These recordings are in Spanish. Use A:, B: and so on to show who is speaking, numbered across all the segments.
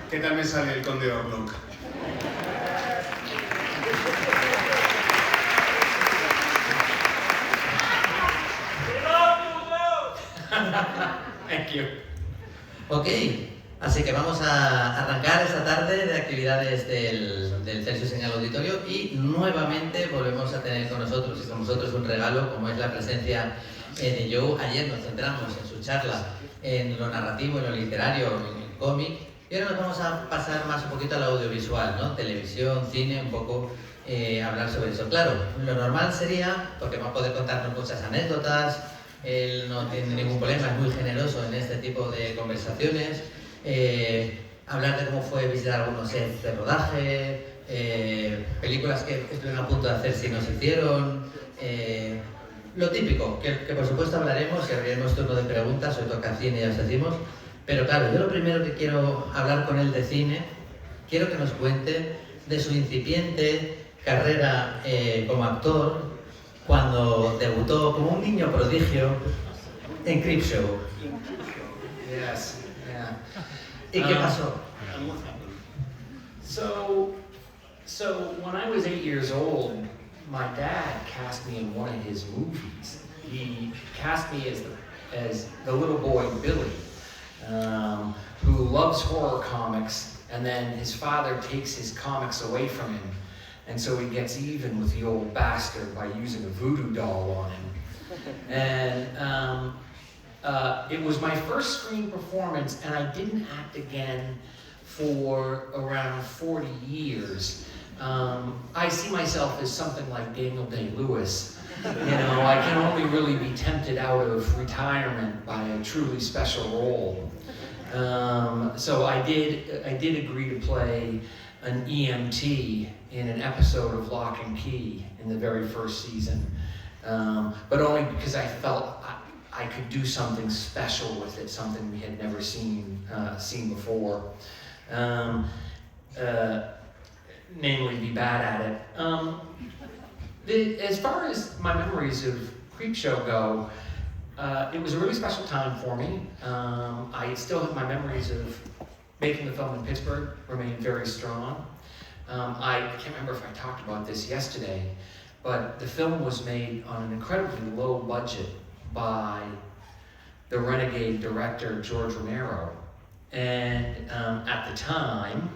A: ¿Qué tal me sale el Conde Orlok?
B: Thank you.
C: Ok, así que vamos a arrancar esta tarde de actividades del Celsius en el auditorio y nuevamente volvemos a tener con nosotros un regalo como es la presencia de Joe. Ayer nos centramos en su charla en lo narrativo, en lo literario, en el cómic, y ahora nos vamos a pasar más un poquito al audiovisual, ¿no? Televisión, cine, un poco hablar sobre eso. Claro, lo normal sería, porque va a poder contarnos muchas anécdotas. Él no tiene ningún problema, es muy generoso en este tipo de conversaciones. Hablar de cómo fue visitar algunos sets de rodaje, películas que estuvieron a punto de hacer si no se hicieron. Lo típico, que por supuesto hablaremos y abriremos turno de preguntas, hoy toca cine, ya os decimos. Pero claro, yo lo primero que quiero hablar con él de cine, quiero que nos cuente de su incipiente carrera como actor, cuando debutó como un niño prodigio en Creepshow.
B: Yes, yeah.
C: ¿Y qué pasó?
B: So when I was 8 years old, my dad cast me in one of his movies. He cast me as the little boy Billy, who loves horror comics, and then his father takes his comics away from him. And so he gets even with the old bastard by using a voodoo doll on him. And it was my first screen performance, and I didn't act again for around 40 years. I see myself as something like Daniel Day-Lewis. You know, I can only really be tempted out of retirement by a truly special role. So I did agree to play an EMT in an episode of Lock and Key in the very first season, but only because I felt I could do something special with it, something we had never seen before, namely be bad at it. As far as my memories of Creepshow go, it was a really special time for me. I still have my memories of making the film in Pittsburgh remain very strong. I can't remember if I talked about this yesterday, but the film was made on an incredibly low budget by the renegade director George Romero. And at the time,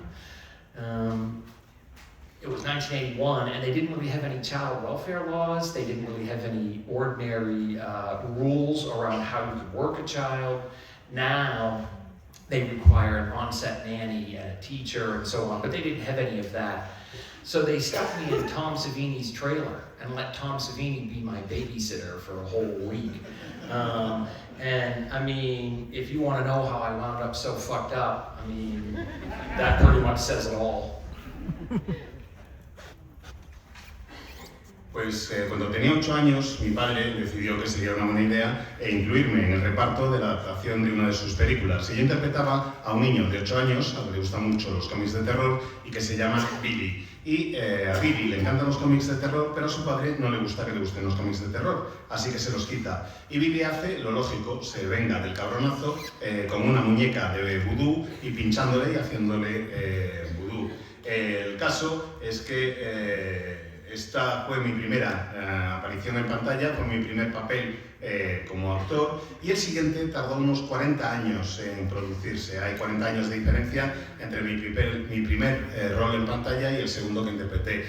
B: it was 1981, and they didn't really have any child welfare laws. They didn't really have any ordinary rules around how you could work a child. Now, they require an on-set nanny and a teacher and so on, but they didn't have any of that. So they stuck me in Tom Savini's trailer and let Tom Savini be my babysitter for a whole week. And I mean, if you want to know how I wound up so fucked up, I mean, that pretty much says it all.
A: Pues cuando tenía 8 años, mi padre decidió que sería una buena idea incluirme en el reparto de la adaptación de una de sus películas. Y yo interpretaba a un niño de 8 años, al que le gustan mucho los cómics de terror, y que se llama Billy. Y a Billy le encantan los cómics de terror, pero a su padre no le gusta que le gusten los cómics de terror, así que se los quita. Y Billy hace lo lógico, se venga del cabronazo con una muñeca de vudú y pinchándole y haciéndole vudú. El caso es que esta fue mi primera aparición en pantalla, fue mi primer papel como actor, y el siguiente tardó unos 40 años en producirse. Hay 40 años de diferencia entre mi primer rol en pantalla y el segundo que interpreté.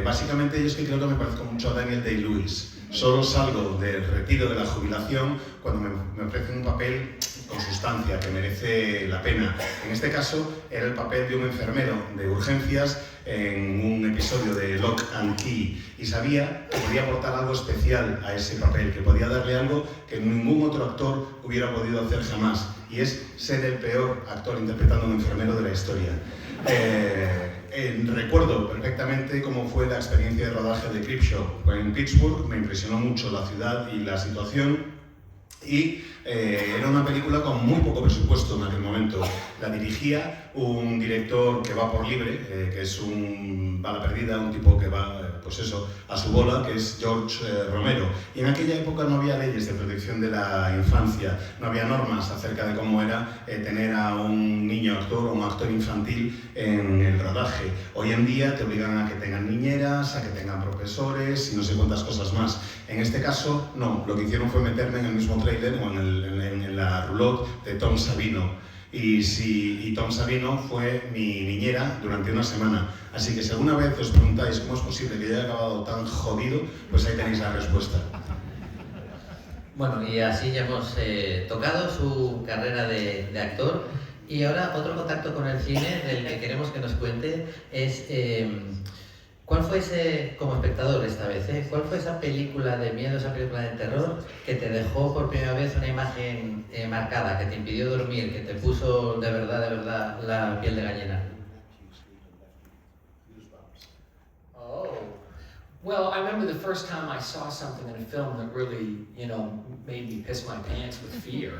A: Básicamente yo es que creo que me parezco mucho a Daniel Day-Lewis. Solo salgo del retiro de la jubilación cuando me ofrecen un papel con sustancia, que merece la pena. En este caso era el papel de un enfermero de urgencias en un episodio de Lock and Key, y sabía que podía aportar algo especial a ese papel, que podía darle algo que ningún otro actor hubiera podido hacer jamás, y es ser el peor actor interpretando a un enfermero de la historia. Recuerdo perfectamente cómo fue la experiencia de rodaje de Creepshow. En Pittsburgh me impresionó mucho la ciudad y la situación, y Era una película con muy poco presupuesto en aquel momento. La dirigía un director que va por libre, que es un bala perdida, un tipo que va, pues eso, a su bola, que es George Romero. Y en aquella época no había leyes de protección de la infancia, no había normas acerca de cómo era tener a un niño actor o un actor infantil en el rodaje. Hoy en día te obligan a que tengan niñeras, a que tengan profesores y no sé cuántas cosas más. En este caso, no. Lo que hicieron fue meterme en el mismo tráiler o en la roulotte de Tom Savino. Y Tom Savino fue mi niñera durante una semana. Así que si alguna vez os preguntáis cómo es posible que yo haya acabado tan jodido, pues ahí tenéis la respuesta.
C: Bueno, y así ya hemos tocado su carrera de actor. Y ahora otro contacto con el cine del que queremos que nos cuente es ¿cuál fue ese, como espectador esta vez, cuál fue esa película de miedo, esa película de terror que te dejó por primera vez una imagen marcada, que te impidió dormir, que te puso de verdad la piel de gallina?
B: Well, I remember the first time I saw something in a film that really, made me piss my pants with fear.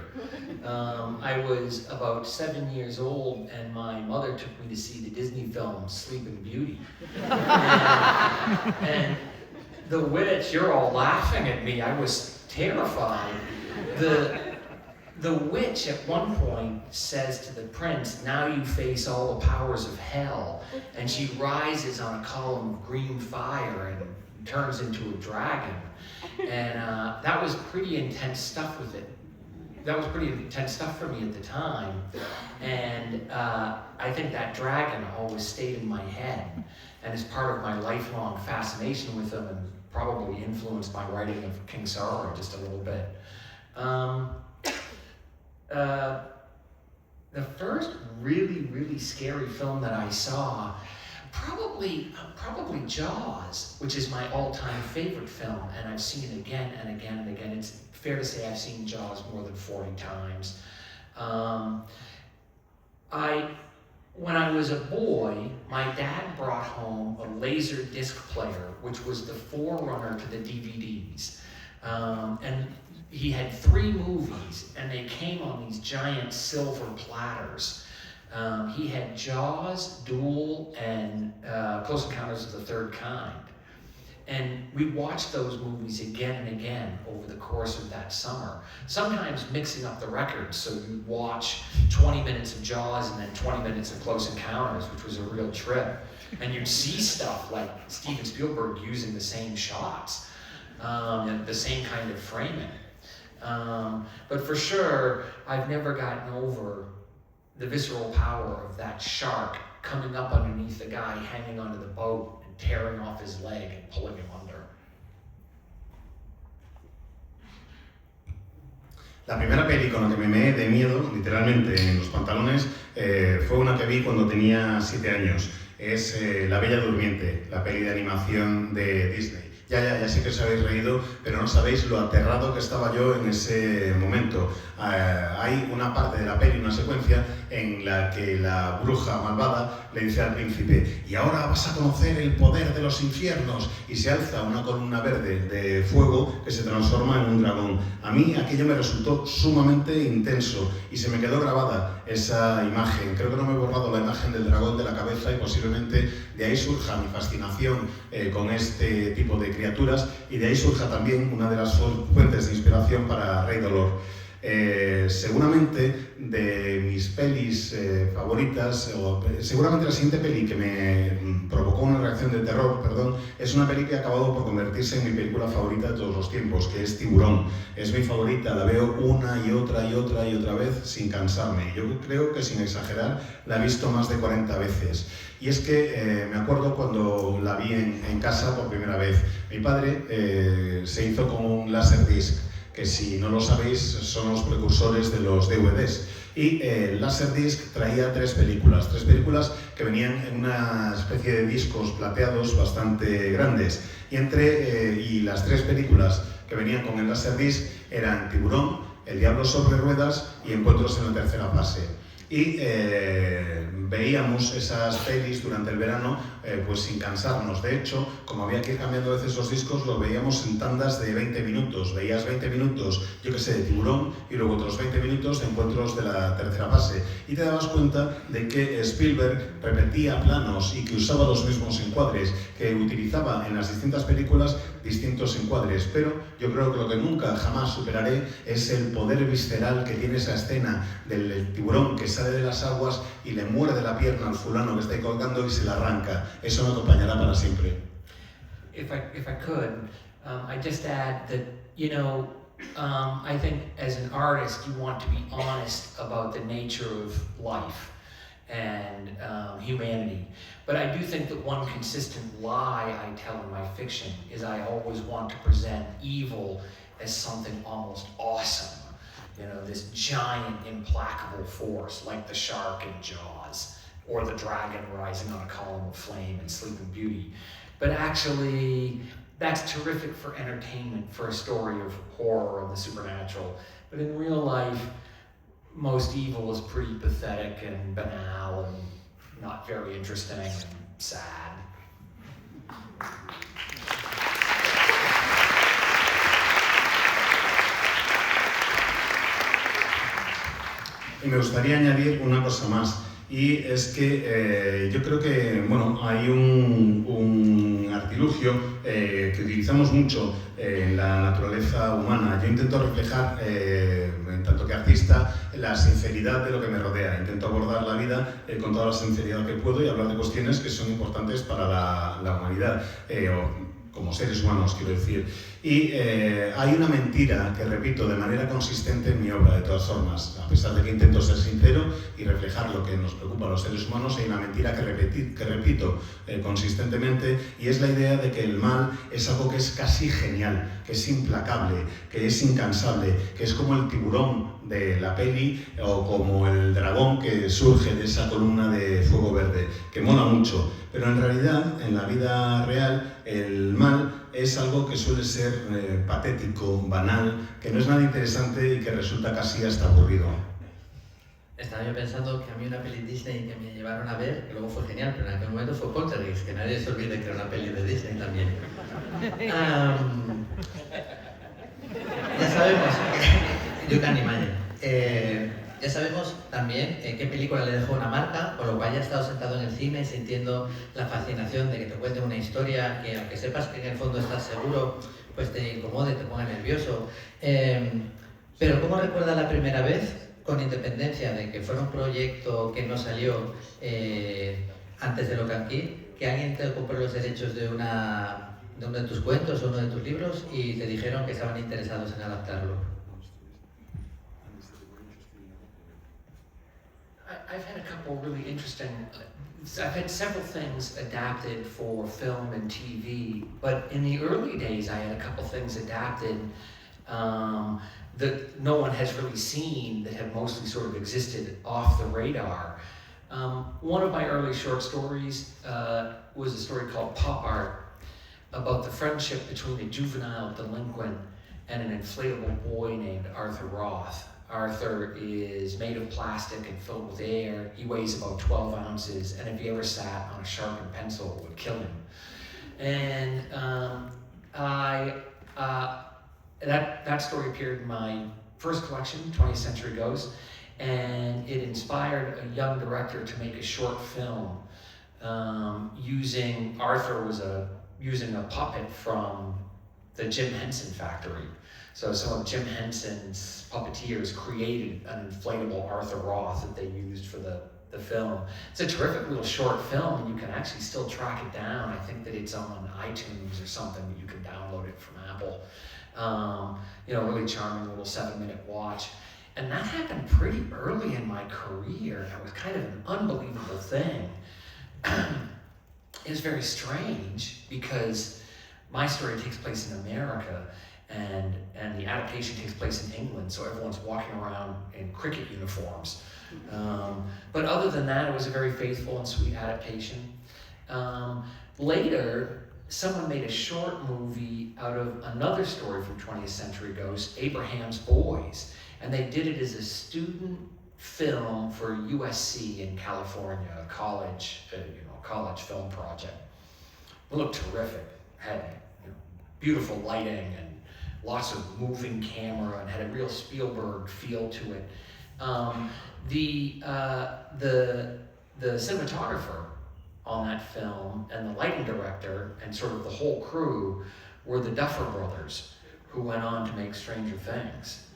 B: I was about 7 years old, and my mother took me to see the Disney film Sleeping Beauty. And the witch, you're all laughing at me, I was terrified. The witch at one point says to the prince, "Now you face all the powers of hell," and she rises on a column of green fire and turns into a dragon. And that was pretty intense stuff with it. That was pretty intense stuff for me at the time. And I think that dragon always stayed in my head and is part of my lifelong fascination with them, and probably influenced my writing of King Sorrow just a little bit. The first really scary film that I saw, probably Jaws, which is my all-time favorite film, and I've seen it again and again and again. It's fair to say I've seen Jaws more than 40 times. When I was a boy, my dad brought home a laser disc player, which was the forerunner to the DVDs. And he had 3 movies, and they came on these giant silver platters. He had Jaws, Duel, and Close Encounters of the Third Kind. And we watched those movies again and again over the course of that summer, sometimes mixing up the records, so you'd watch 20 minutes of Jaws and then 20 minutes of Close Encounters, which was a real trip. And you'd see stuff like Steven Spielberg using the same shots, and the same kind of framing. But for sure, I've never gotten over the visceral power of that shark coming up underneath the guy hanging onto the boat and tearing off his leg and pulling him under.
A: La primera peli con la que me meé de miedo, literalmente en los pantalones, fue una que vi cuando tenía 7 años. Es La Bella Durmiente, la peli de animación de Disney. Ya sé que os habéis reído, pero no sabéis lo aterrado que estaba yo en ese momento. Hay una parte de la peli, una secuencia, en la que la bruja malvada le dice al príncipe: "Y ahora vas a conocer el poder de los infiernos", y se alza una columna verde de fuego que se transforma en un dragón. A mí aquello me resultó sumamente intenso y se me quedó grabada esa imagen. Creo que no me he borrado la imagen del dragón de la cabeza, y posiblemente de ahí surja mi fascinación con este tipo de criaturas, y de ahí surja también una de las fuentes de inspiración para Rey Dolor. Seguramente de mis pelis favoritas, seguramente la siguiente peli que me provocó una reacción de terror, es una peli que ha acabado por convertirse en mi película favorita de todos los tiempos, que es Tiburón. Es mi favorita, la veo una y otra vez sin cansarme. Yo creo que, sin exagerar, la he visto más de 40 veces. Y es que me acuerdo cuando la vi en casa por primera vez. Mi padre se hizo con un Laserdisc, que, si no lo sabéis, son los precursores de los DVDs. Y el Laserdisc traía 3 películas que venían en una especie de discos plateados bastante grandes. Y las 3 películas que venían con el Laserdisc eran Tiburón, El Diablo sobre Ruedas y Encuentros en la Tercera Fase. y veíamos esas pelis durante el verano pues sin cansarnos. De hecho, como había que ir cambiando a veces los discos, los veíamos en tandas de 20 minutos. Veías 20 minutos, yo que sé, de Tiburón y luego otros 20 minutos de Encuentros de la tercera fase. Y te dabas cuenta de que Spielberg repetía planos y que usaba los mismos encuadres, que utilizaba en las distintas películas distintos encuadres. Pero yo creo que lo que nunca jamás superaré es el poder visceral que tiene esa escena del tiburón que sale de las aguas y le muerde la pierna al fulano que está ahí colgando y se la arranca. Eso me acompañará para siempre.
B: If I could, I just add that, I think as an artist you want to be honest about the nature of life and humanity. But I do think that one consistent lie I tell in my fiction is I always want to present evil as something almost awesome. This giant, implacable force like the shark in Jaws, or the dragon rising on a column of flame in Sleeping Beauty. But actually, that's terrific for entertainment, for a story of horror and the supernatural. But in real life, most evil is pretty pathetic and banal and not very interesting and sad.
A: Y me gustaría añadir una cosa más, y es que yo creo que hay un artilugio que utilizamos mucho en la naturaleza humana. Yo intento reflejar, en tanto que artista, la sinceridad de lo que me rodea. Intento abordar la vida con toda la sinceridad que puedo y hablar de cuestiones que son importantes para la humanidad. Como seres humanos, quiero decir. Y hay una mentira que repito de manera consistente en mi obra, de todas formas. A pesar de que intento ser sincero y reflejar lo que nos preocupa a los seres humanos, hay una mentira que repito consistentemente, y es la idea de que el mal es algo que es casi genial, que es implacable, que es incansable, que es como el tiburón de la peli o como el dragón que surge de esa columna de fuego verde, que mola mucho. Pero en realidad, en la vida real, el mal es algo que suele ser patético, banal, que no es nada interesante y que resulta casi hasta aburrido.
C: Estaba yo pensando que a mí una peli Disney que me llevaron a ver, que luego fue genial, pero en aquel momento fue Poltergeist, que nadie se olvide que era una peli de Disney también. Ya sabemos, You Can Imagine. Ya sabemos también qué película le dejó una marca, por lo cual ya he estado sentado en el cine sintiendo la fascinación de que te cuenten una historia que, aunque sepas que en el fondo estás seguro, pues te incomode, te ponga nervioso. Pero ¿cómo recuerdas la primera vez, con independencia de que fuera un proyecto que no salió antes de Lock and Key, que alguien te compró los derechos de uno de tus cuentos o uno de tus libros y te dijeron que estaban interesados en adaptarlo?
B: I've had a couple really interesting, I've had several things adapted for film and TV, but in the early days I had a couple things adapted that no one has really seen, that have mostly sort of existed off the radar. One of my early short stories was a story called Pop Art, about the friendship between a juvenile delinquent and an inflatable boy named Arthur Roth. Arthur is made of plastic and filled with air. He weighs about 12 ounces, and if he ever sat on a sharpened pencil, it would kill him. And that story appeared in my first collection, 20th Century Ghosts, and it inspired a young director to make a short film using using a puppet from the Jim Henson Factory. So some of Jim Henson's puppeteers created an inflatable Arthur Roth that they used for the film. It's a terrific little short film, and you can actually still track it down. I think that it's on iTunes or something, that you can download it from Apple. Really charming little 7-minute watch. And that happened pretty early in my career. It was kind of an unbelievable thing. It was very strange because my story takes place in America, and the adaptation takes place in England, so everyone's walking around in cricket uniforms. But other than that, it was a very faithful and sweet adaptation. Later, someone made a short movie out of another story from 20th Century Ghosts, Abraham's Boys, and they did it as a student film for USC in California, a college, college film project. It looked terrific. Had beautiful lighting and lots of moving camera, and had a real Spielberg feel to it. The cinematographer on that film and the lighting director and sort of the whole crew were the Duffer Brothers, who went on to make Stranger Things.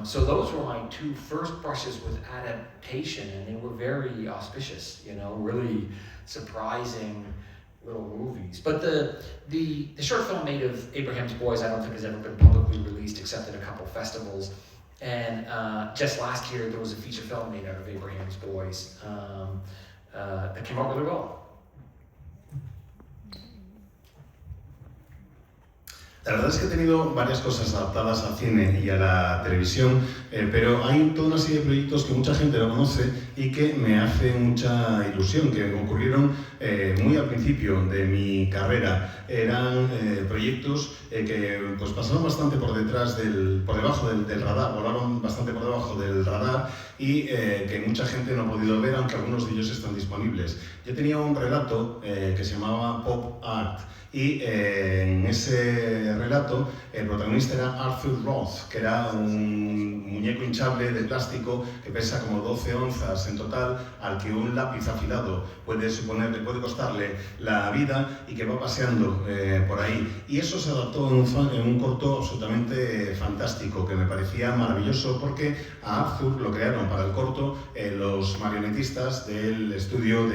B: So those were my two first brushes with adaptation, and they were very auspicious, really surprising little movies. But the short film made of Abraham's Boys I don't think has ever been publicly released except at a couple festivals. And just last year there was a feature film made out of Abraham's Boys that came out really well.
A: La verdad es que he tenido varias cosas adaptadas al cine y a la televisión, pero hay toda una serie de proyectos que mucha gente no conoce y que me hace mucha ilusión, que ocurrieron muy al principio de mi carrera. Eran proyectos que pues, pasaron bastante por debajo del radar, volaron bastante por debajo del radar y que mucha gente no ha podido ver, aunque algunos de ellos están disponibles. Yo tenía un relato que se llamaba Pop Art. Y en ese relato el protagonista era Arthur Roth, que era un muñeco hinchable de plástico que pesa como 12 onzas en total, al que un lápiz afilado puede costarle la vida y que va paseando por ahí. Y eso se adaptó en un corto absolutamente fantástico, que me parecía maravilloso, porque a Arthur lo crearon para el corto los marionetistas del estudio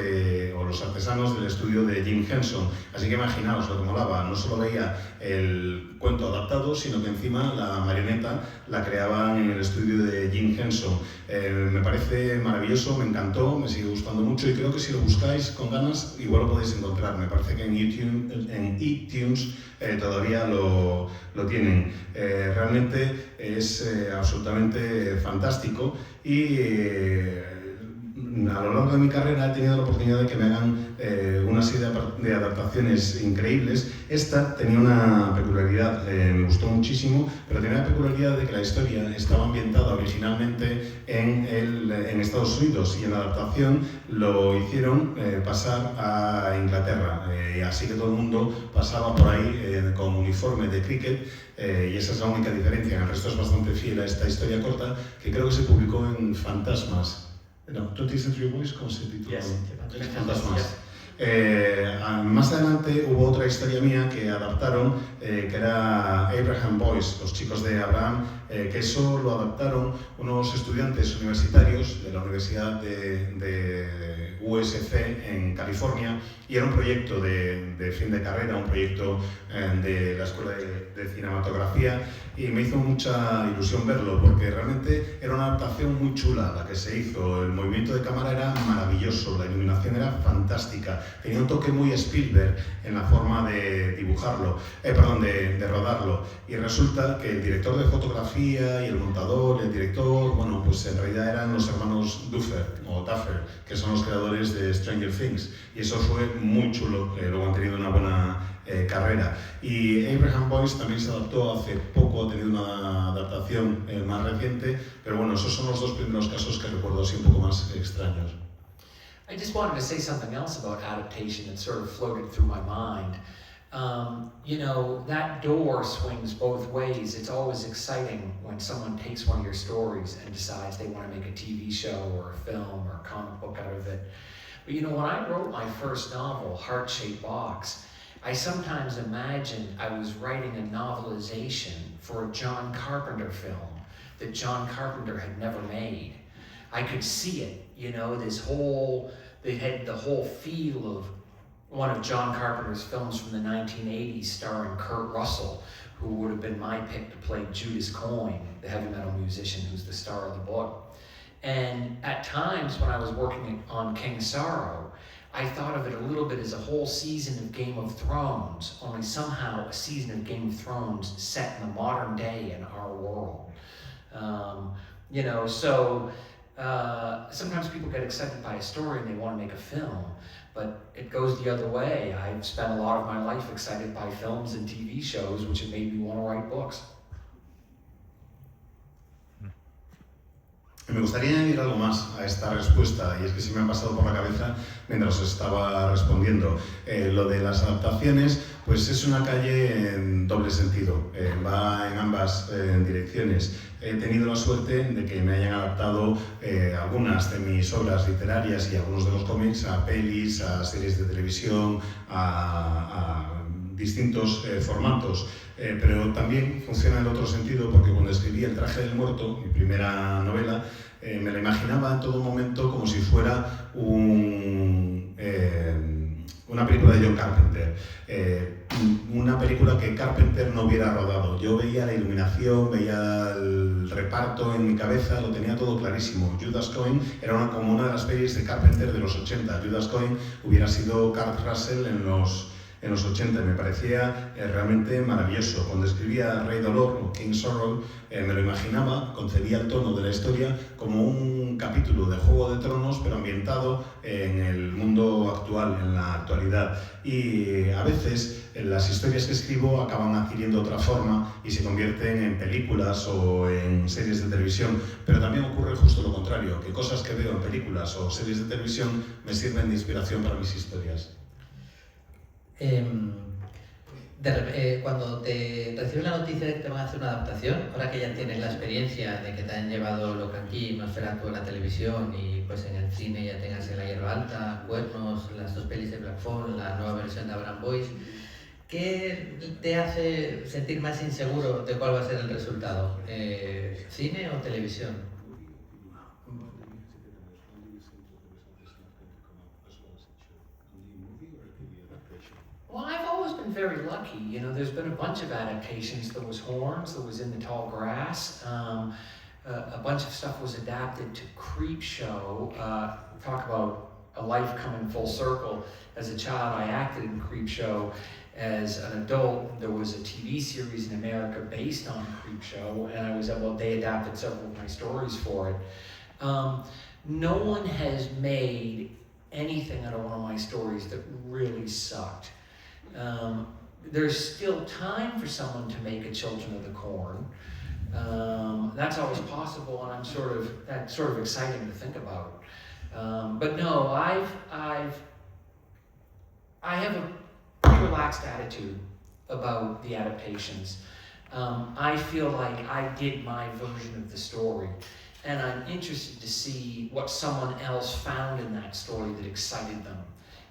A: o los artesanos del estudio de Jim Henson. Así que imaginaos lo que molaba, no solo veía el cuento adaptado, sino que encima la marioneta la creaban en el estudio de Jim Henson. Me parece maravilloso, me encantó, me sigue gustando mucho y creo que si lo buscáis con ganas igual lo podéis encontrar. Me parece que en iTunes todavía lo tienen. Realmente es absolutamente fantástico y a lo largo de mi carrera he tenido la oportunidad de que me hagan una serie de adaptaciones increíbles. Esta tenía una peculiaridad, me gustó muchísimo, pero tenía la peculiaridad de que la historia estaba ambientada originalmente en Estados Unidos y en la adaptación lo hicieron pasar a Inglaterra. Y así que todo el mundo pasaba por ahí con uniforme de cricket y esa es la única diferencia. El resto es bastante fiel a esta historia corta que creo que se publicó en Fantasmas. No, 20th Century Boys, ¿cómo se titula?
B: Yes.
A: Fantasmas. Más adelante hubo otra historia mía que adaptaron, que era Abraham Boys, los chicos de Abraham, que eso lo adaptaron unos estudiantes universitarios de la Universidad de USC en California, y era un proyecto de fin de carrera, un proyecto de la Escuela de Cinematografía, y me hizo mucha ilusión verlo porque realmente era una adaptación muy chula la que se hizo. El movimiento de cámara era maravilloso, la iluminación era fantástica, tenía un toque muy Spielberg en la forma de dibujarlo, de rodarlo, y resulta que el director de fotografía y el montador y el director, bueno, pues en realidad eran los hermanos Duffer, que son los creadores de Stranger Things, y eso fue muy chulo. Luego han tenido una buena carrera. Y Abraham Boys también se adaptó hace poco, ha tenido una adaptación más reciente, pero bueno, esos son los dos primeros casos que recuerdo así un poco más extraños.
B: I just wanted to say something else about adaptation that sort of floated through my mind. That door swings both ways. It's always exciting when someone takes one of your stories and decides they want to make a TV show or a film or a comic book out of it. But when I wrote my first novel, Heart-Shaped Box, I sometimes imagined I was writing a novelization for a John Carpenter film that John Carpenter had never made. I could see it, they had the whole feel of one of John Carpenter's films from the 1980s starring Kurt Russell, who would have been my pick to play Judas Coyne, the heavy metal musician who's the star of the book. And at times when I was working on King Sorrow, I thought of it a little bit as a whole season of Game of Thrones, only somehow a season of Game of Thrones set in the modern day in our world. Sometimes people get excited by a story and they want to make a film, but it goes the other way. I've spent a lot of my life excited by films and TV shows, which have made me want to write books.
A: Me gustaría añadir algo más a esta respuesta, y es que se me ha pasado por la cabeza mientras os estaba respondiendo. Lo de las adaptaciones, pues es una calle en doble sentido, va en ambas direcciones. He tenido la suerte de que me hayan adaptado algunas de mis obras literarias y algunos de los cómics a pelis, a series de televisión, a distintos formatos, pero también funciona en el otro sentido, porque cuando escribí El traje del muerto, mi primera novela, me la imaginaba en todo momento como si fuera una película de John Carpenter, una película que Carpenter no hubiera rodado. Yo veía la iluminación, veía el reparto en mi cabeza, lo tenía todo clarísimo. Judas Cohen era como una de las pelis de Carpenter de los 80. Judas Cohen hubiera sido Kurt Russell en los 80, me parecía realmente maravilloso. Cuando escribía Rey Dolor o King Sorrow, me lo imaginaba, concebía el tono de la historia como un capítulo de Juego de Tronos, pero ambientado en el mundo actual, en la actualidad. Y a veces las historias que escribo acaban adquiriendo otra forma y se convierten en películas o en series de televisión, pero también ocurre justo lo contrario, que cosas que veo en películas o series de televisión me sirven de inspiración para mis historias.
C: Cuando te recibes la noticia de que te van a hacer una adaptación, ahora que ya tienes la experiencia de que te han llevado Locan Key, Nosferatu en la televisión y pues en el cine ya tengas En la hierba alta, Cuernos, las dos pelis de Black Phone, la nueva versión de Abraham Boyce, ¿qué te hace sentir más inseguro de cuál va a ser el resultado? ¿Cine o televisión?
B: Well, I've always been very lucky. You know, there's been a bunch of adaptations. There was Horns, there was In the Tall Grass. A bunch of stuff was adapted to Creepshow. Talk about a life coming full circle. As a child, I acted in Creepshow. As an adult, there was a TV series in America based on Creepshow, and they adapted several of my stories for it. No one has made anything out of one of my stories that really sucked. There's still time for someone to make a Children of the Corn. That's always possible, and that's sort of exciting to think about. But no, I have a pretty relaxed attitude about the adaptations. I feel like I did my version of the story, and I'm interested to see what someone else found in that story that excited them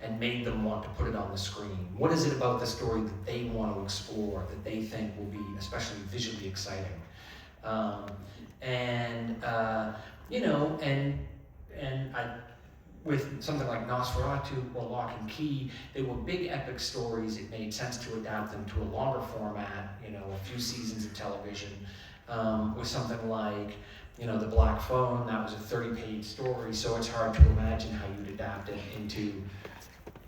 B: and made them want to put it on the screen. What is it about the story that they want to explore, that they think will be especially visually exciting? With something like Nosferatu or Lock and Key, they were big epic stories. It made sense to adapt them to a longer format, a few seasons of television. With something like, The Black Phone, that was a 30-page story, so it's hard to imagine how you'd adapt it into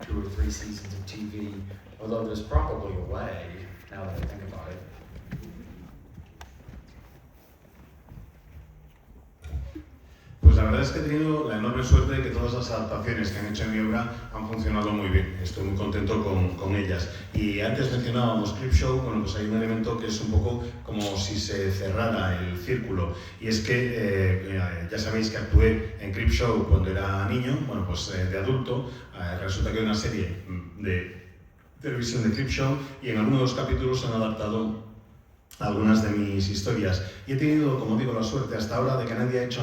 B: 2 or 3 seasons of TV, although there's probably a way, now that I think about it.
A: Pues la verdad es que he tenido la enorme suerte de que todas las adaptaciones que han hecho en mi obra han funcionado muy bien. Estoy muy contento con ellas. Y antes mencionábamos Creepshow, bueno, pues hay un elemento que es un poco como si se cerrara el círculo. Y es que ya sabéis que actué en Creepshow cuando era niño, bueno, pues de adulto. Resulta que hay una serie de televisión de Creepshow y en algunos de los capítulos han adaptado algunas de mis historias. Y he tenido, como digo, la suerte hasta ahora de que nadie ha hecho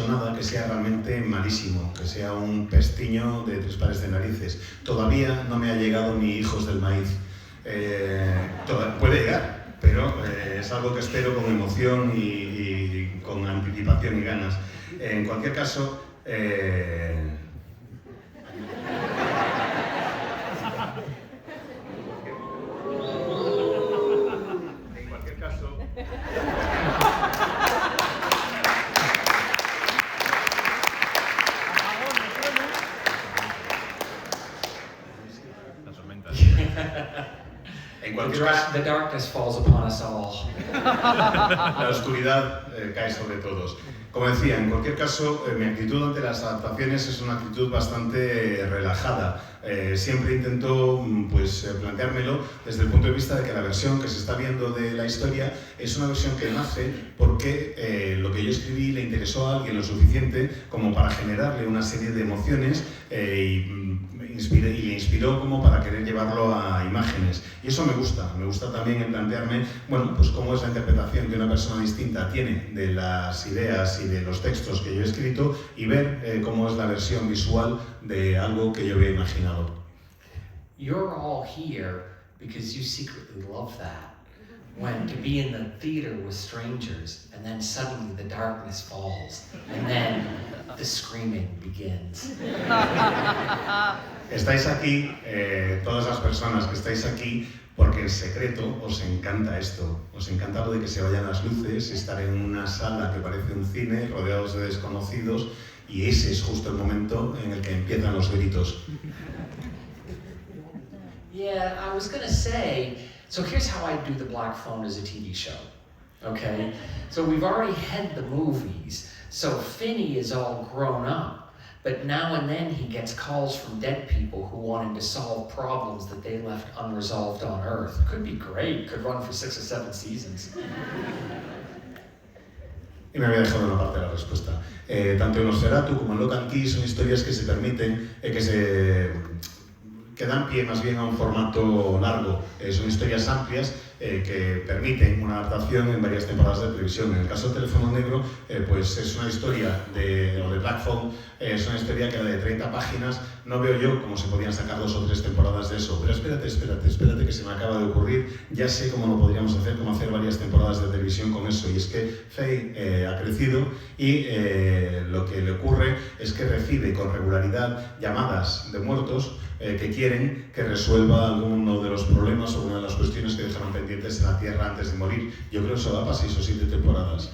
A: nada que sea realmente malísimo, que sea un pestiño de 3 pares de narices. Todavía no me ha llegado ni Hijos del Maíz. Puede llegar, pero es algo que espero con emoción y con anticipación y ganas. En cualquier caso,
B: The darkness falls upon us all.
A: La oscuridad cae sobre todos. Como decía, en cualquier caso, mi actitud ante las adaptaciones es una actitud bastante relajada. Siempre intento planteármelo desde el punto de vista de que la versión que se está viendo de la historia es una versión que nace porque lo que yo escribí le interesó a alguien lo suficiente como para generarle una serie de emociones y le inspiró como para querer llevarlo a imágenes. Y eso me gusta también el plantearme, bueno, pues cómo es la interpretación que una persona distinta tiene de las ideas y de los textos que yo he escrito y ver cómo es la versión visual de algo que yo había imaginado.
B: You're all here because you secretly love that. When to be in the theater with strangers and then suddenly the darkness falls and then the screaming begins.
A: Estáis aquí, todas las personas que estáis aquí, porque en secreto os encanta esto. Os encanta lo de que se vayan las luces, estar en una sala que parece un cine, rodeados de desconocidos, y ese es justo el momento en el que empiezan los gritos.
B: Yeah, I was gonna say, so here's how I do The Black Phone as a TV show, okay? So we've already had the movies, so Finney is all grown up, but now and then he gets calls from dead people who want him to solve problems that they left unresolved on Earth. Could be great, could run for 6 or 7 seasons.
A: Y me había dejado una parte de la respuesta. Tanto en Nosferatu como en Lock and Key son historias que se permiten, que dan pie más bien a un formato largo. Son historias amplias que permiten una adaptación en varias temporadas de televisión. En el caso de Teléfono Negro, pues es una historia de Black Phone, es una historia que era de 30 páginas. No veo yo cómo se podían sacar 2 o 3 temporadas de eso, pero espérate que se me acaba de ocurrir. Ya sé cómo lo podríamos hacer, cómo hacer varias temporadas de televisión con eso. Y es que Faye ha crecido y lo que le ocurre es que recibe con regularidad llamadas de muertos que quieren que resuelva alguno de los problemas o una de las cuestiones que dejaron pendientes en la Tierra antes de morir. Yo creo que eso va para 6 o 7 temporadas.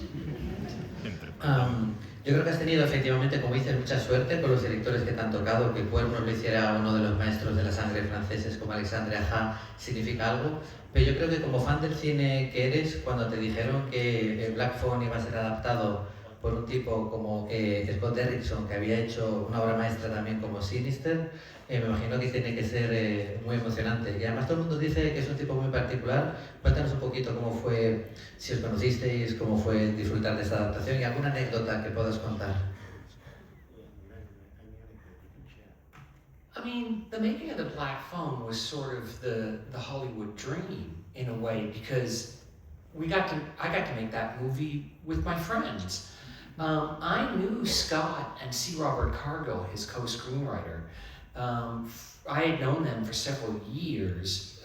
C: Yo creo que has tenido efectivamente, como dices, mucha suerte con los directores que te han tocado. Que Cuernos lo hiciera uno de los maestros de la sangre franceses como Alexandre Aja significa algo. Pero yo creo que como fan del cine que eres, cuando te dijeron que Black Phone iba a ser adaptado por un tipo como Scott Derrickson, que había hecho una obra maestra también como Sinister, me imagino que tiene que ser muy emocionante. Y además todo el mundo dice que es un tipo muy particular. Cuéntanos un poquito cómo fue, si os conocisteis, cómo fue disfrutar de esta adaptación y alguna anécdota que puedas contar.
B: I mean, the making of The Black Phone was sort of the Hollywood dream in a way, because I got to make that movie with my friends. I knew Scott and C. Robert Cargill, his co-screenwriter. I had known them for several years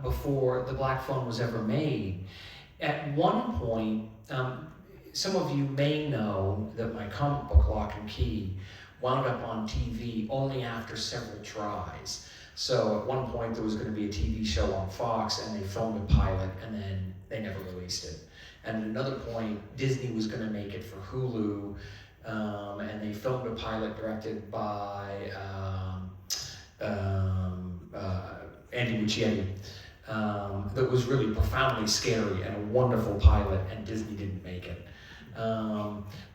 B: before The Black Phone was ever made. At one point, some of you may know that my comic book, Lock and Key, wound up on TV only after several tries. So at one point there was going to be a TV show on Fox and they filmed a pilot and then they never released it. And at another point, Disney was going to make it for Hulu, and they filmed a pilot directed by Andy Muschietti that was really profoundly scary and a wonderful pilot, and Disney didn't make it.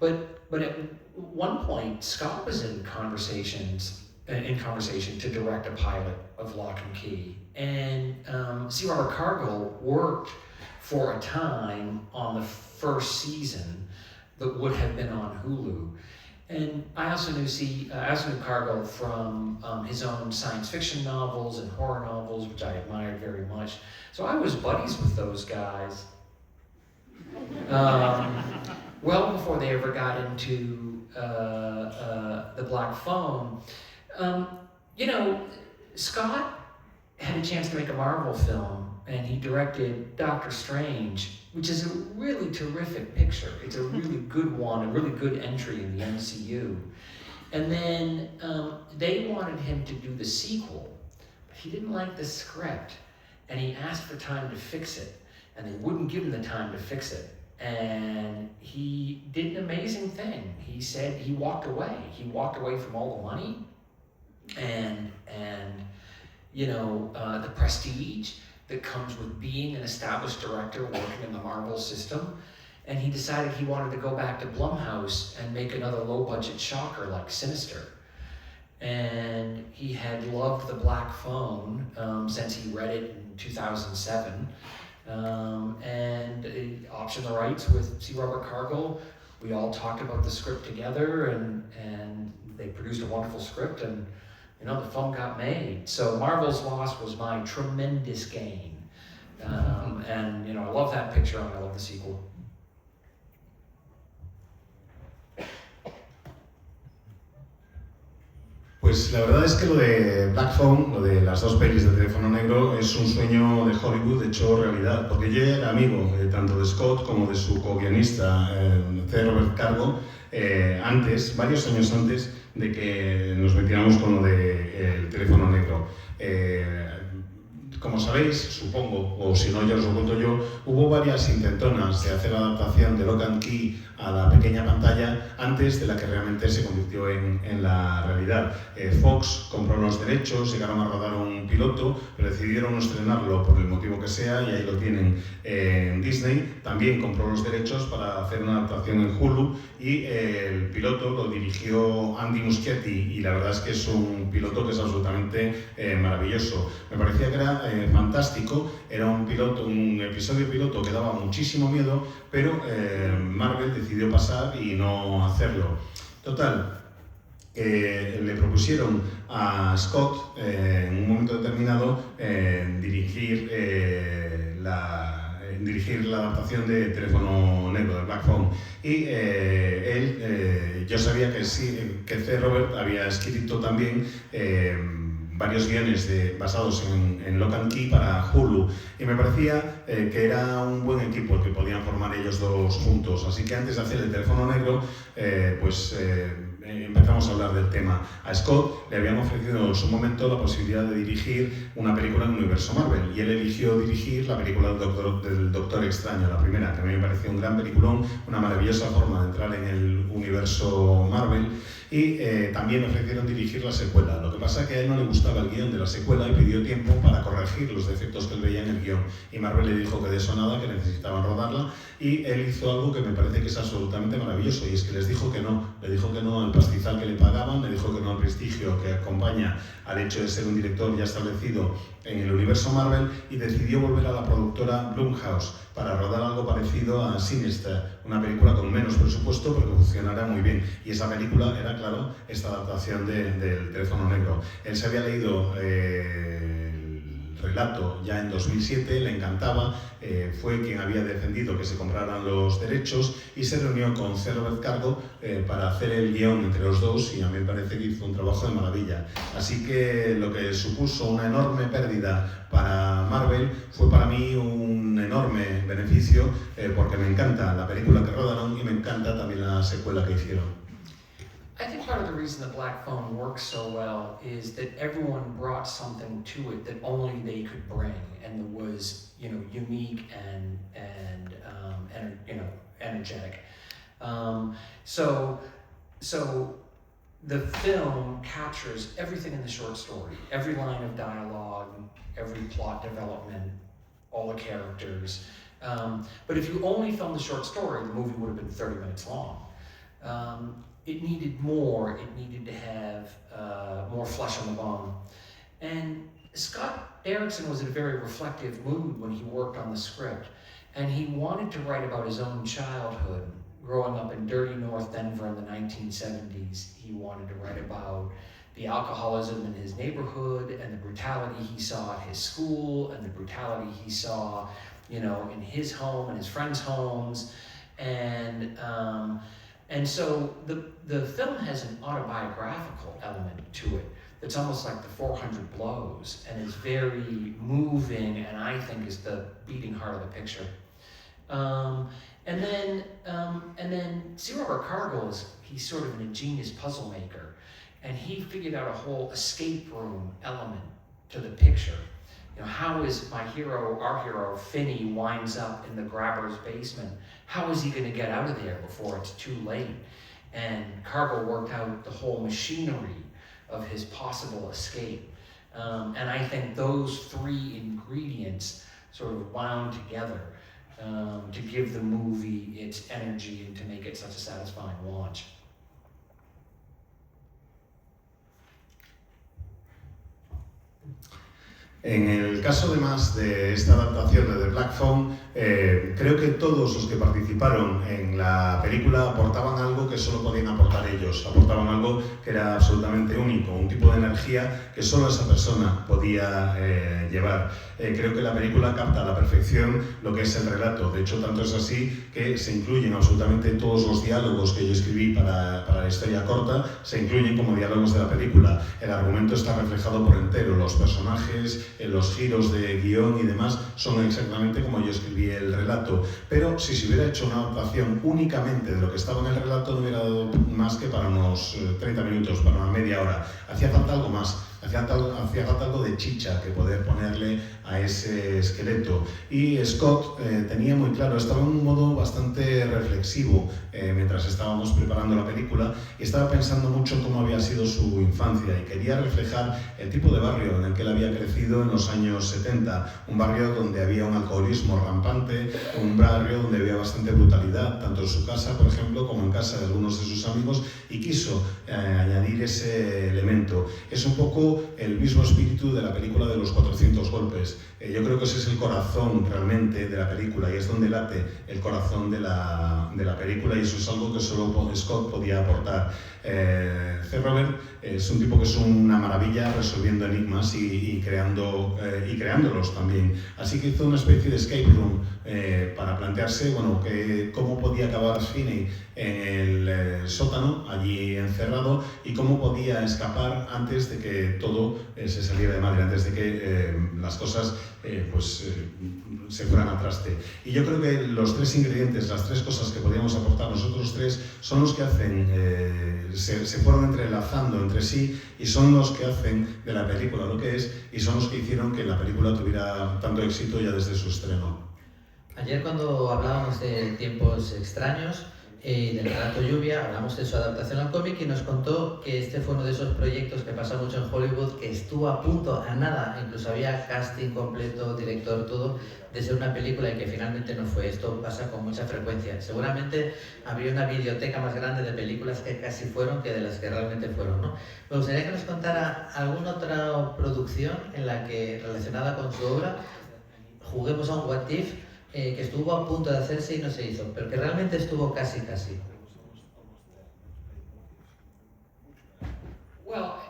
B: But at one point, Scott was in conversation to direct a pilot of Lock and Key, and C. Robert Cargill worked for a time on the first season that would have been on Hulu. And I also knew Cargill from his own science fiction novels and horror novels, which I admired very much. So I was buddies with those guys well before they ever got into The Black Phone. You know, Scott had a chance to make a Marvel film, and he directed Doctor Strange, which is a really terrific picture. It's a really good one, a really good entry in the MCU. And then they wanted him to do the sequel, but he didn't like the script, and he asked for time to fix it, and they wouldn't give him the time to fix it. And he did an amazing thing. He said he walked away. He walked away from all the money and you know, the prestige that comes with being an established director working in the Marvel system. and he decided he wanted to go back to Blumhouse and make another low-budget shocker like Sinister. And he had loved The Black Phone since he read it in 2007, and optioned the rights with C. Robert Cargill. We all talked about the script together, and they produced a wonderful script, and you know, the film got made. So Marvel's loss was my tremendous gain. And you know, I love that picture and I love the sequel.
A: Pues la verdad es que lo de Black Phone, lo de las dos pelis de Teléfono Negro, es un sueño de Hollywood hecho realidad, porque yo era amigo tanto de Scott como de su co-guionista, C. Robert Cargill, varios años antes de que nos metiéramos con lo de el Teléfono Negro. Como sabéis, supongo, o si no ya os lo cuento yo, hubo varias intentonas de hacer la adaptación de Lock and Key a la pequeña pantalla antes de la que realmente se convirtió en la realidad. Fox compró los derechos, llegaron a rodar un piloto, pero decidieron no estrenarlo por el motivo que sea y ahí lo tienen. Disney también compró los derechos para hacer una adaptación en Hulu y el piloto lo dirigió Andy Muschietti y la verdad es que es un piloto que es absolutamente maravilloso. Me parecía que era fantástico, era un episodio piloto que daba muchísimo miedo, pero Marvel decidió pasar y no hacerlo. Total, le propusieron a Scott en un momento determinado dirigir la adaptación de Teléfono Negro, de Black Phone. Y yo sabía que sí, que C. Robert había escrito también varios guiones basados en Lock and Key para Hulu y me parecía que era un buen equipo el que podían formar ellos dos juntos, así que antes de hacer el Teléfono Negro empezamos a hablar del tema. A Scott le habían ofrecido en su momento la posibilidad de dirigir una película en el universo Marvel y él eligió dirigir la película del Doctor Extraño, la primera, que a mí me pareció un gran peliculón, una maravillosa forma de entrar en el universo Marvel. Y también ofrecieron dirigir la secuela. Lo que pasa es que a él no le gustaba el guión de la secuela y pidió tiempo para corregir los defectos que él veía en el guión. Y Marvel le dijo que de eso nada, que necesitaban rodarla. Y él hizo algo que me parece que es absolutamente maravilloso. Y es que les dijo que no. Le dijo que no al pastizal que le pagaban, le dijo que no al prestigio que acompaña al hecho de ser un director ya establecido en el universo Marvel y decidió volver a la productora Blumhouse para rodar algo parecido a Sinister, una película con menos presupuesto pero que funcionara muy bien. Y esa película era, claro, esta adaptación del Teléfono Negro. Él se había leído el relato ya en 2007, le encantaba, fue quien había defendido que se compraran los derechos y se reunió con C. Robert Cargill para hacer el guión entre los dos y a mí me parece que hizo un trabajo de maravilla. Así que lo que supuso una enorme pérdida para Marvel fue para mí un enorme beneficio porque me encanta la película que rodaron y me encanta también la secuela que hicieron.
B: I think part of the reason the Black Phone works so well is that everyone brought something to it that only they could bring, and that was, you know, unique and you know, energetic. So the film captures everything in the short story, every line of dialogue, every plot development, all the characters. But if you only filmed the short story, the movie would have been 30 minutes long. It needed more. It needed to have more flesh on the bone. And Scott Derrickson was in a very reflective mood when he worked on the script. And he wanted to write about his own childhood, growing up in dirty North Denver in the 1970s. He wanted to write about the alcoholism in his neighborhood and the brutality he saw at his school and the brutality he saw, you know, in his home and his friends' homes. And so the film has an autobiographical element to it that's almost like the 400 Blows and is very moving and I think is the beating heart of the picture. And then C. Robert Cargill he's sort of an ingenious puzzle maker and he figured out a whole escape room element to the picture. You know, how is our hero, Finney, winds up in the grabber's basement? How is he going to get out of there before it's too late? And Cargill worked out the whole machinery of his possible escape. And I think those three ingredients sort of wound together to give the movie its energy and to make it such a satisfying watch.
A: En el caso además de esta adaptación de The Black Phone, creo que todos los que participaron en la película aportaban algo que solo podían aportar ellos, aportaban algo que era absolutamente único, un tipo de energía que solo esa persona podía llevar. Creo que la película capta a la perfección lo que es el relato, de hecho tanto es así que se incluyen absolutamente todos los diálogos que yo escribí para la historia corta, se incluyen como diálogos de la película. El argumento está reflejado por entero, los personajes, los giros de guión y demás son exactamente como yo escribí el relato, pero si se hubiera hecho una adaptación únicamente de lo que estaba en el relato no hubiera dado más que para unos 30 minutos, para una media hora. Hacía falta algo más, hacía falta algo de chicha que poder ponerle a ese esqueleto, y Scott tenía muy claro, estaba en un modo bastante reflexivo mientras estábamos preparando la película y estaba pensando mucho en cómo había sido su infancia y quería reflejar el tipo de barrio en el que él había crecido en los años 70, un barrio donde había un alcoholismo rampante, un barrio donde había bastante brutalidad, tanto en su casa, por ejemplo, como en casa de algunos de sus amigos, y quiso añadir ese elemento. Es un poco el mismo espíritu de la película de los 400 golpes. Yo creo que ese es el corazón realmente de la película y es donde late el corazón de la película, y eso es algo que solo Scott podía aportar. C. Robert es un tipo que es una maravilla resolviendo enigmas y creándolos también. Así que hizo una especie de escape room para plantearse cómo podía acabar Finney en el sótano, allí encerrado, y cómo podía escapar antes de que todo se saliera de madre, antes de que las cosas se fueran al traste. Y yo creo que los tres ingredientes, las tres cosas que podíamos aportar nosotros tres, son los que hacen, se fueron entrelazando entre sí y son los que hacen de la película lo que es y son los que hicieron que la película tuviera tanto éxito ya desde su estreno.
C: Ayer cuando hablábamos de Tiempos extraños, del relato Lluvia, hablamos de su adaptación al cómic y nos contó que este fue uno de esos proyectos que pasa mucho en Hollywood, que estuvo a punto, a nada, incluso había casting completo, director, todo, de ser una película y que finalmente no fue. Esto pasa con mucha frecuencia. Seguramente habría una biblioteca más grande de películas que casi fueron que de las que realmente fueron, ¿no? Me gustaría que nos contara alguna otra producción en la que, relacionada con su obra, juguemos a un what if, que estuvo a punto de hacerse y no se hizo, pero que realmente estuvo casi.
B: Well,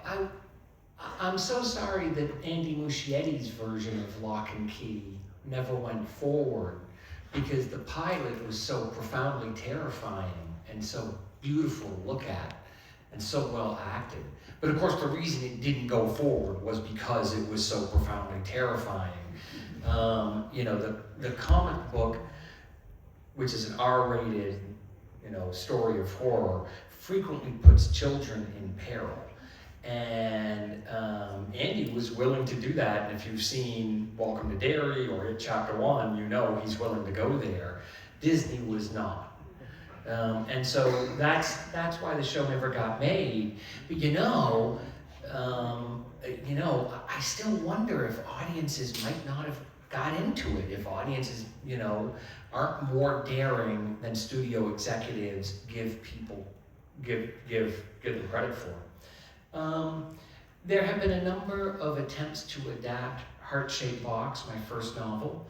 B: I'm so sorry that Andy Muschietti's version of Lock and Key never went forward, because the pilot was so profoundly terrifying and so beautiful to look at and so well acted. But of course the reason it didn't go forward was because it was so profoundly terrifying. The comic book, which is an R-rated, story of horror, frequently puts children in peril. And Andy was willing to do that, and if you've seen Welcome to Derry or It Chapter 1, you know he's willing to go there. Disney was not. And so that's why the show never got made. But I still wonder if audiences might not have got into it, if audiences, aren't more daring than studio executives give them credit for. There have been a number of attempts to adapt Heart-Shaped Box, my first novel.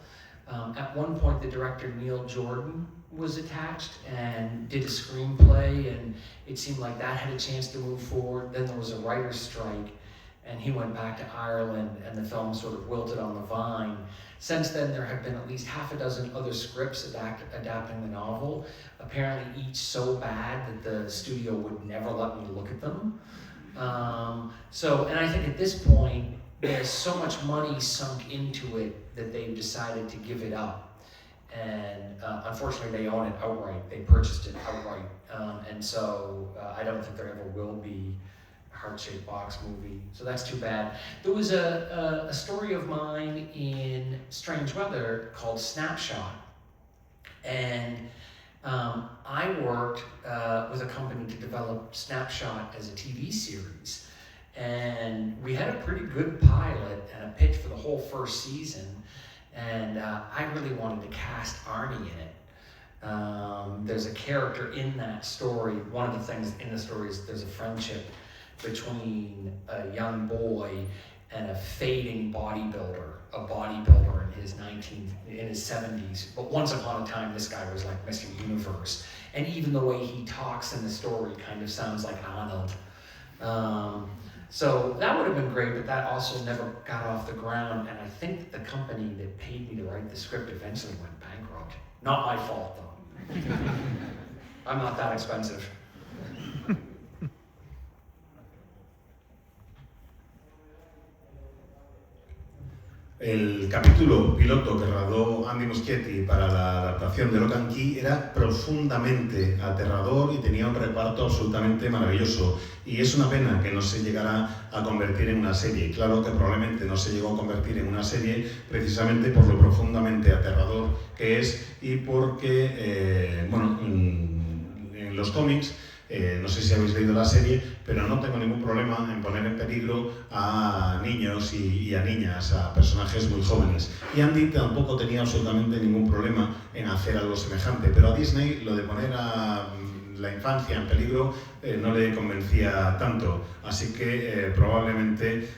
B: At one point, the director Neil Jordan was attached and did a screenplay, and it seemed like that had a chance to move forward. Then there was a writer's strike, and he went back to Ireland, and the film sort of wilted on the vine. Since then, there have been at least half a dozen other scripts adapting the novel, apparently each so bad that the studio would never let me look at them. And I think at this point, there's so much money sunk into it that they've decided to give it up. And unfortunately, they own it outright. They purchased it outright. I don't think there ever will be a Heart-Shaped Box movie. So that's too bad. There was a story of mine in Strange Weather called Snapshot. And I worked with a company to develop Snapshot as a TV series. And we had a pretty good pilot and a pitch for the whole first season. And I really wanted to cast Arnie in it. There's a character in that story. One of the things in the story is there's a friendship between a young boy and a fading bodybuilder, in his 70s. But once upon a time, this guy was like Mr. Universe. And even the way he talks in the story kind of sounds like Arnold. So that would have been great, but that also never got off the ground. And I think the company that paid me to write the script eventually went bankrupt. Not my fault, though. I'm not that expensive.
A: El capítulo piloto que rodó Andy Muschietti para la adaptación de Lock and Key era profundamente aterrador y tenía un reparto absolutamente maravilloso. Y es una pena que no se llegara a convertir en una serie. Claro que probablemente no se llegó a convertir en una serie precisamente por lo profundamente aterrador que es y porque, en los cómics, no sé si habéis leído la serie, pero no tengo ningún problema en poner en peligro a niños y a niñas, a personajes muy jóvenes. Y Andy tampoco tenía absolutamente ningún problema en hacer algo semejante, pero a Disney lo de poner a la infancia en peligro no le convencía tanto, así que probablemente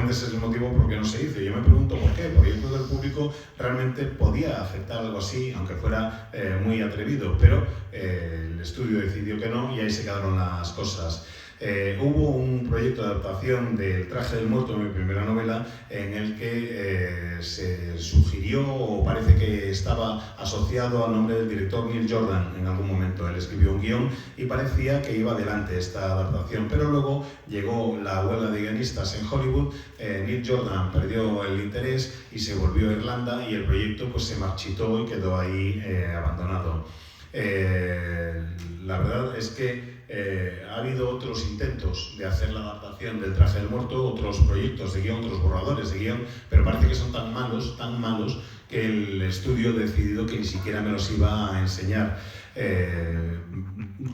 A: ese es el motivo por qué no se hizo. Yo me pregunto por qué, porque yo creo que el público realmente podía aceptar algo así, aunque fuera muy atrevido, pero el estudio decidió que no y ahí se quedaron las cosas. Hubo un proyecto de adaptación del Traje del Muerto, mi primera novela, en el que se sugirió, o parece que estaba asociado al nombre del director Neil Jordan en algún momento. Él escribió un guión y parecía que iba adelante esta adaptación, pero luego llegó la huelga de guionistas en Hollywood, Neil Jordan perdió el interés y se volvió a Irlanda y el proyecto pues se marchitó y quedó ahí abandonado. La verdad es que ha habido otros intentos de hacer la adaptación del Traje del Muerto, otros proyectos de guión, otros borradores de guión, pero parece que son tan malos, que el estudio ha decidido que ni siquiera me los iba a enseñar.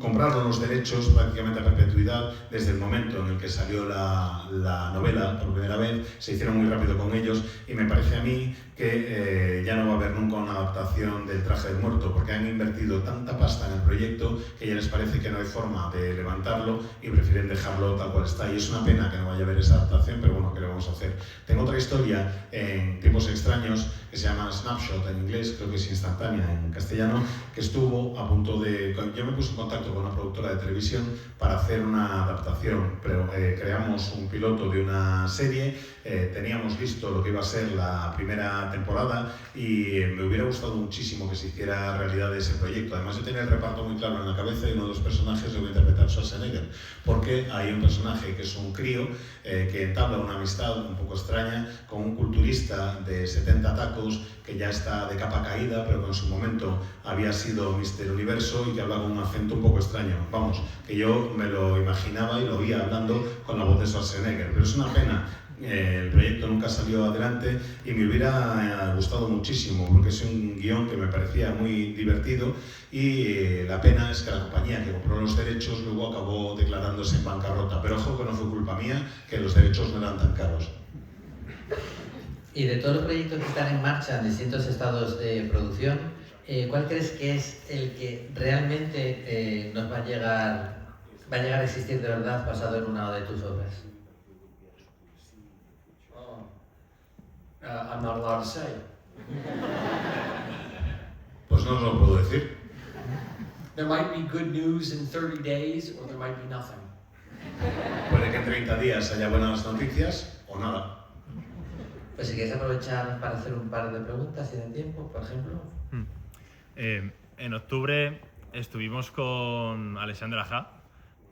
A: Compraron los derechos prácticamente a perpetuidad desde el momento en el que salió la novela por primera vez, se hicieron muy rápido con ellos y me parece a mí que ya no va a haber nunca una adaptación del Traje del Muerto porque han invertido tanta pasta en el proyecto que ya les parece que no hay forma de levantarlo y prefieren dejarlo tal cual está, y es una pena que no vaya a haber esa adaptación, pero bueno, ¿qué le vamos a hacer? Tengo otra historia en Tiempos Extraños que se llama Snapshot en inglés, creo que es instantánea en castellano, que estuvo a punto de... Yo me puse en contacto con una productora de televisión para hacer una adaptación, pero creamos un piloto de una serie, teníamos listo lo que iba a ser la primera temporada y me hubiera gustado muchísimo que se hiciera realidad ese proyecto. Además yo tenía el reparto muy claro en la cabeza y uno de los personajes lo voy a interpretar Schwarzenegger, porque hay un personaje que es un crío que entabla una amistad un poco extraña con un culturista de 70 tacos que ya está de capa caída, pero que en su momento había sido Mr. Universo y que hablaba con un acento un poco extraño. Vamos, que yo me lo imaginaba y lo oía hablando con la voz de Schwarzenegger, pero es una pena. El proyecto nunca salió adelante y me hubiera gustado muchísimo porque es un guión que me parecía muy divertido y la pena es que la compañía que compró los derechos luego acabó declarándose en bancarrota, pero ojo que no fue culpa mía, que los derechos no eran tan caros.
C: Y de todos los proyectos que están en marcha en distintos estados de producción, ¿cuál crees que es el que realmente nos va a llegar a existir de verdad basado en una de tus obras?
B: I'm not allowed to say.
A: Pues no os lo puedo decir.
B: There might be good news in 30 days or there might be nothing.
A: Puede que en 30 días haya buenas noticias o nada.
C: Pues si quieres aprovechar para hacer un par de preguntas, si hay tiempo, por ejemplo.
D: En octubre estuvimos con Alexandre Aja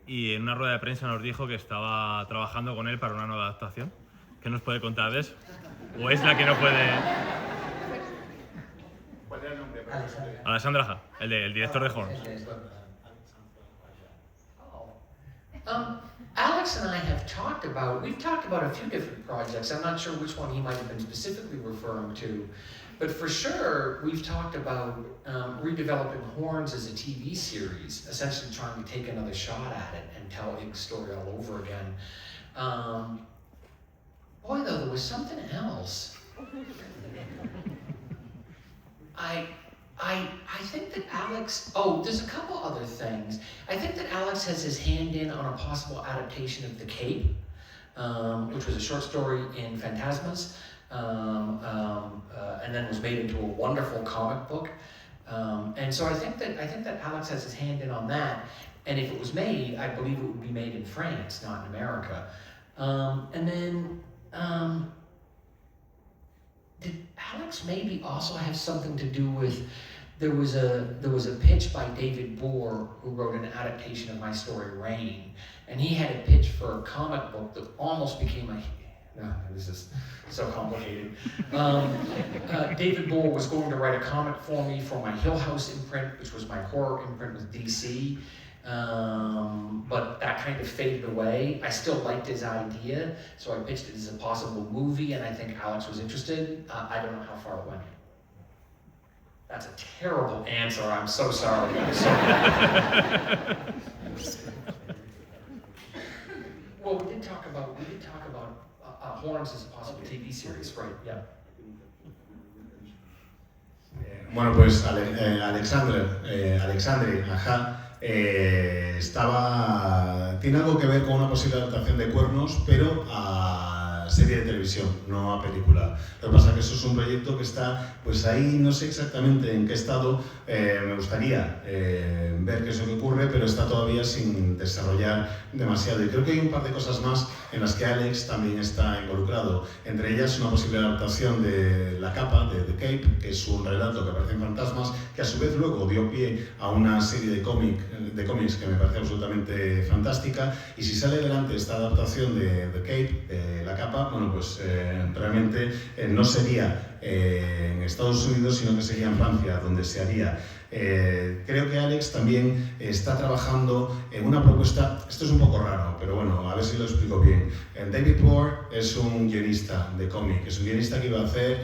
D: y en una rueda de prensa nos dijo que estaba trabajando con él para una nueva adaptación. ¿Qué nos puede contar de eso? ¿O es la que no puede...?
A: ¿Cuál era el nombre?
D: Alexandre Aja, el director de Horns.
B: Alex and I have we've talked about a few different projects. I'm not sure which one he might have been specifically referring to, but for sure we've talked about redeveloping Horns as a TV series, essentially trying to take another shot at it and tell Ig's story all over again. Boy, though, there was something else. I think that Alex, there's a couple other things. I think that Alex has his hand in on a possible adaptation of The Cape, which was a short story in Phantasmas, and then was made into a wonderful comic book. And so I think that Alex has his hand in on that. And if it was made, I believe it would be made in France, not in America. And then, did Alex maybe also have something to do with, there was a pitch by David Bohr, who wrote an adaptation of my story, Rain, and he had a pitch for a comic book that almost became this is so complicated. David Bohr was going to write a comic for me for my Hill House imprint, which was my horror imprint with DC, but that kind of faded away. I still liked his idea, so I pitched it as a possible movie, and I think Alex was interested. I don't know how far it went. That's a terrible answer. I'm so sorry. Well, we did talk about Horns as a possible TV series, right? Yeah.
A: Bueno, pues Alexandre, ajá, tiene algo que ver con una posible adaptación de Cuernos, pero a serie de televisión, no a película. Lo que pasa es que eso es un proyecto que está, pues ahí no sé exactamente en qué estado, me gustaría ver qué es lo que ocurre, pero está todavía sin desarrollar demasiado. Y creo que hay un par de cosas más en las que Alex también está involucrado. Entre ellas una posible adaptación de La Capa, de The Cape, que es un relato que aparece en Fantasmas, que a su vez luego dio pie a una serie de cómics que me parece absolutamente fantástica. Y si sale adelante esta adaptación de The Cape, de La Capa, bueno, pues realmente no sería en Estados Unidos, sino que sería en Francia, donde se haría. Creo que Alex también está trabajando en una propuesta, esto es un poco raro, pero bueno, a ver si lo explico bien. David Bohr es un guionista de cómic, es un guionista que iba a hacer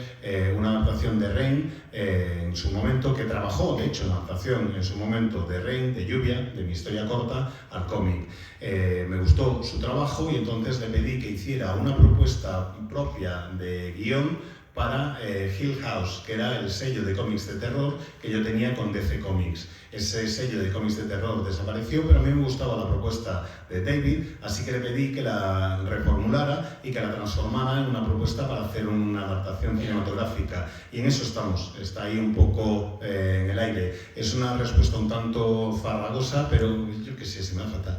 A: una adaptación de Rain en su momento, que trabajó de hecho en la adaptación en su momento de Rain, de Lluvia, de mi historia corta, al cómic. Me gustó su trabajo y entonces le pedí que hiciera una propuesta propia de guión para Hill House, que era el sello de cómics de terror que yo tenía con DC Comics. Ese sello de cómics de terror desapareció, pero a mí me gustaba la propuesta de David, así que le pedí que la reformulara y que la transformara en una propuesta para hacer una adaptación cinematográfica. Y en eso estamos, está ahí un poco en el aire. Es una respuesta un tanto farragosa, pero yo qué sé, se me va a faltar.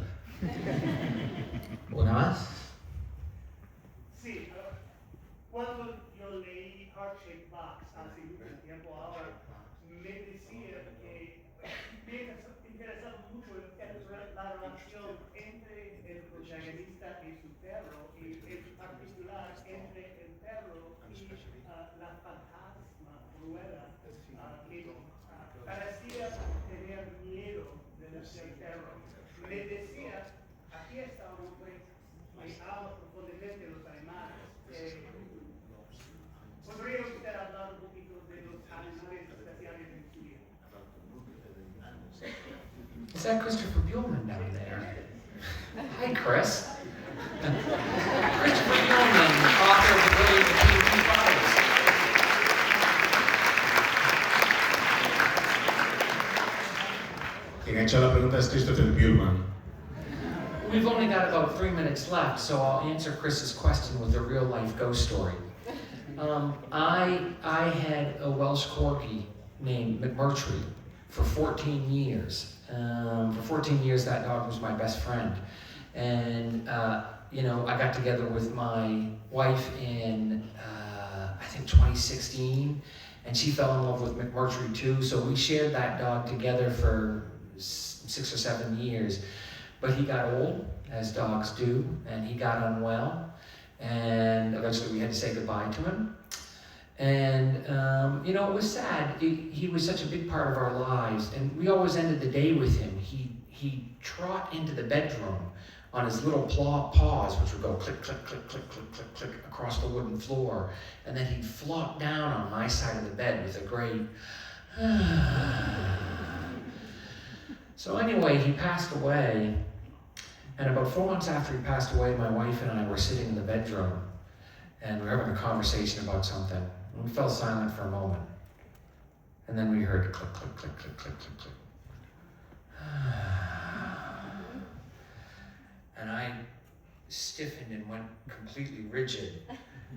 C: ¿Una más?
E: Sí, cuando yo leí Heart-Shaped Box hace mucho tiempo ahora, me decía que me interesaba mucho la relación entre el protagonista y su perro, y en particular entre el perro y la fantasma Rueda, que parecía tener miedo del perro. Me decía, aquí está un hombre que ama profundamente los animales. ¿Podría usted hablar un poquito de los animales especiales en su vida?
B: Is that Christopher Buehlman down there? Hi, Chris. Christopher Buehlman, author of The Brilliant PhD Files.
A: Quien ha hecho la pregunta es Christopher Buehlman.
B: We've only got about 3 minutes left, so I'll answer Chris's question with a real-life ghost story. I had a Welsh Corgi named McMurtry for 14 years. For 14 years, that dog was my best friend. And, I got together with my wife in, I think 2016, and she fell in love with McMurtry too, so we shared that dog together for 6 or 7 years. But he got old, as dogs do, and he got unwell, and eventually we had to say goodbye to him. And, it was sad. He was such a big part of our lives, and we always ended the day with him. He'd trot into the bedroom on his little paws, which would go click, click, click, click, click, click, click across the wooden floor, and then he'd flop down on my side of the bed with a great So anyway, he passed away, and about 4 months after he passed away, my wife and I were sitting in the bedroom, and we were having a conversation about something. And we fell silent for a moment. And then we heard click, click, click, click, click, click, click. And I stiffened and went completely rigid.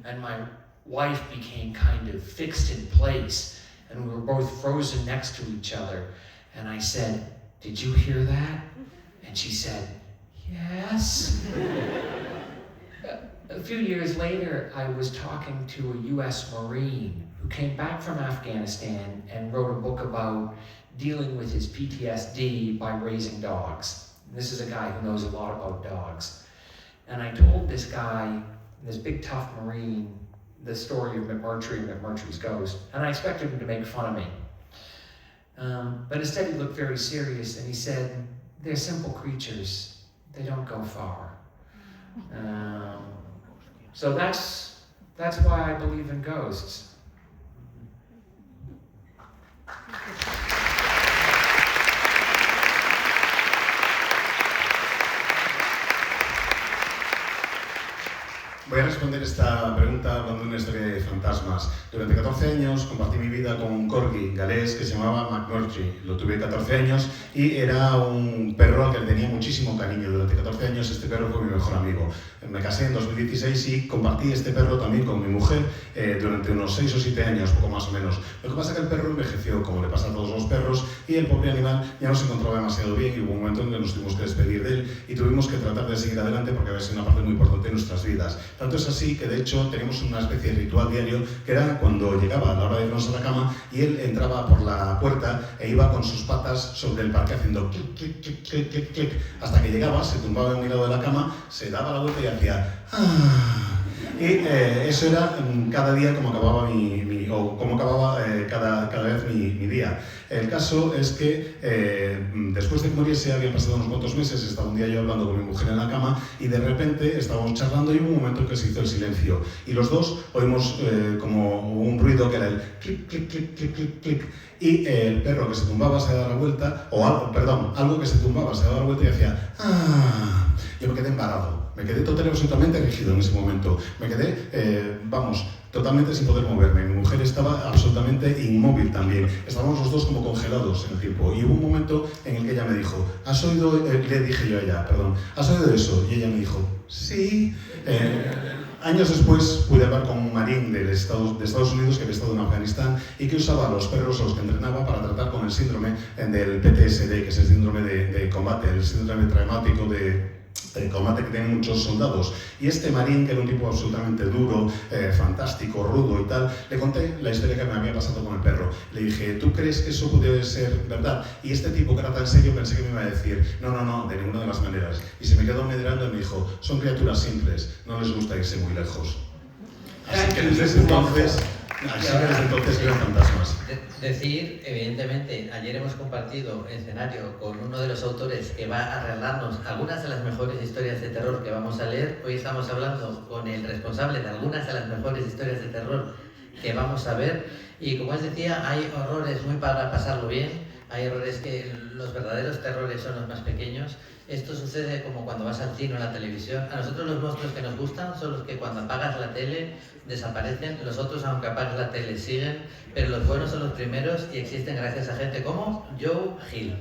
B: And my wife became kind of fixed in place. And we were both frozen next to each other. And I said, "Did you hear that?" And she said, "Yes." A few years later, I was talking to a US Marine who came back from Afghanistan and wrote a book about dealing with his PTSD by raising dogs. This is a guy who knows a lot about dogs. And I told this guy, this big tough Marine, the story of McMurtry and McMurtry's ghost, and I expected him to make fun of me. But instead he looked very serious and he said, "They're simple creatures. They don't go far." So that's why I believe in ghosts.
A: Voy a responder esta pregunta hablando de una historia de fantasmas. Durante 14 años compartí mi vida con un corgi galés que se llamaba McMurtry. Lo tuve 14 años y era un perro al que le tenía muchísimo cariño. Durante 14 años este perro fue mi mejor amigo. Me casé en 2016 y compartí este perro también con mi mujer durante unos 6 o 7 años, poco más o menos. Lo que pasa es que el perro envejeció, como le pasa a todos los perros, y el pobre animal ya no se encontraba demasiado bien y hubo un momento en que nos tuvimos que despedir de él y tuvimos que tratar de seguir adelante porque había sido una parte muy importante de nuestras vidas. Tanto es así que de hecho teníamos una especie de ritual diario que era cuando llegaba la hora de irnos a la cama y él entraba por la puerta e iba con sus patas sobre el parque haciendo clic, clic, clic, clic, clic, clic, hasta que llegaba, se tumbaba en un lado de la cama, se daba la vuelta y hacía y eso era cada día como acababa cada vez mi día. El caso es que después de que muriese habían pasado unos cuantos meses, estaba un día yo hablando con mi mujer en la cama y de repente estábamos charlando y hubo un momento en que se hizo el silencio y los dos oímos como un ruido que era el clic, clic, clic, clic, clic, clic y el perro que se tumbaba se daba la vuelta, algo que se tumbaba se daba la vuelta y hacía Yo me quedé embarado, me quedé totalmente absolutamente rígido en ese momento, me quedé, totalmente sin poder moverme. Mi mujer estaba absolutamente inmóvil también. Estábamos los dos como congelados en el tiempo. Y hubo un momento en el que ella me dijo, ¿has oído? Le dije yo a ella, perdón, ¿has oído eso? Y ella me dijo, sí. Años después pude hablar con un marín de Estados Unidos que había estado en Afganistán y que usaba a los perros a los que entrenaba para tratar con el síndrome del PTSD, que es el síndrome de combate, el síndrome traumático de combate que tienen muchos soldados. Y este marín, que era un tipo absolutamente duro, fantástico, rudo y tal, le conté la historia que me había pasado con el perro. Le dije, ¿tú crees que eso puede ser verdad? Y este tipo, que era tan serio, pensé que me iba a decir, no, de ninguna de las maneras. Y se me quedó medrando y me dijo, son criaturas simples, no les gusta irse muy lejos. Así que desde entonces eran fantasmas.
C: Decir, evidentemente, ayer hemos compartido escenario con uno de los autores que va a regalarnos algunas de las mejores historias de terror que vamos a leer. Hoy estamos hablando con el responsable de algunas de las mejores historias de terror que vamos a ver. Y como os decía, hay horrores muy para pasarlo bien, hay horrores que los verdaderos terrores son los más pequeños. Esto sucede como cuando vas al cine o a la televisión. A nosotros los monstruos que nos gustan son los que cuando apagas la tele desaparecen. Los otros, aunque apagues la tele, siguen. Pero los buenos son los primeros y existen gracias a gente como Joe Hill.